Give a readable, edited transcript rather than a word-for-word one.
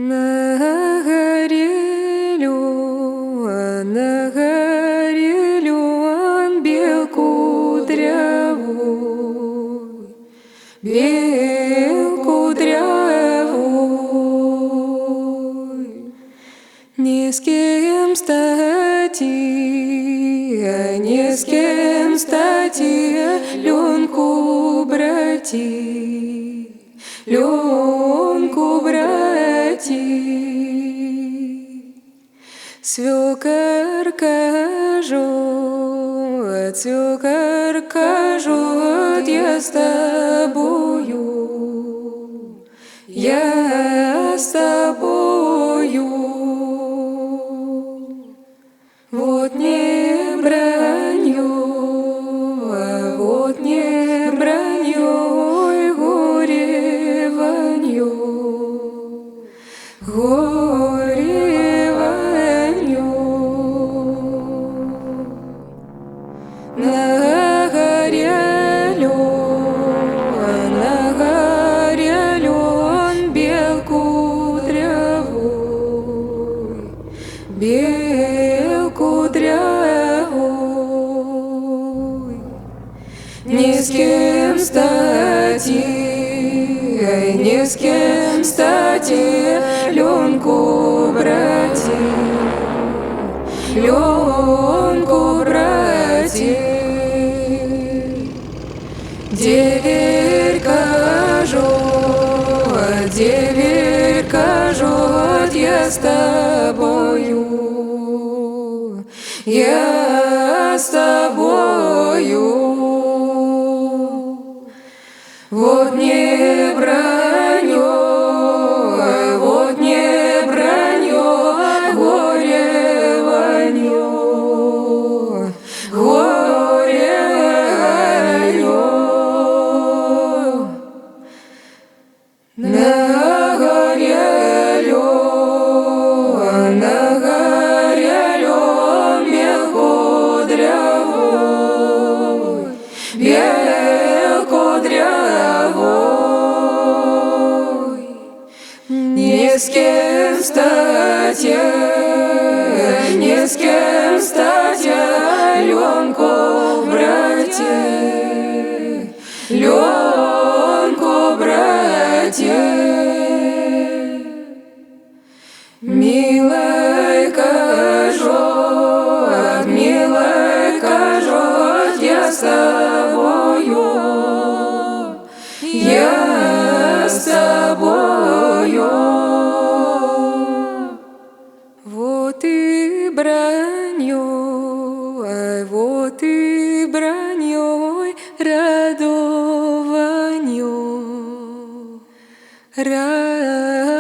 На горе лен бел кудрявый, ни с кем стати, ни с кем стати, Ленку брати, Ленку брати. Свекор кажет, я с тобою, я с тобою. Вот не бранью, вот не бранью, и гореванью, гореванью. На горе лен бел кудрявый, бел кудрявый. Ни с кем стати, ни с кем стати, Ленку брати, Ленку брати. Деверь кажет, я с тобою, я с тобою. Вот не бранью, вот не бранью, гореванью, гореванью. На горе лен бел кудрявый, бел кудрявый. Ни с кем стати, ни с кем стати, Ленку брати, Ленку брати. Милой кажет, я с тобою, я с тобою. Вот и бранью, вот и бранью, радованью, радованью.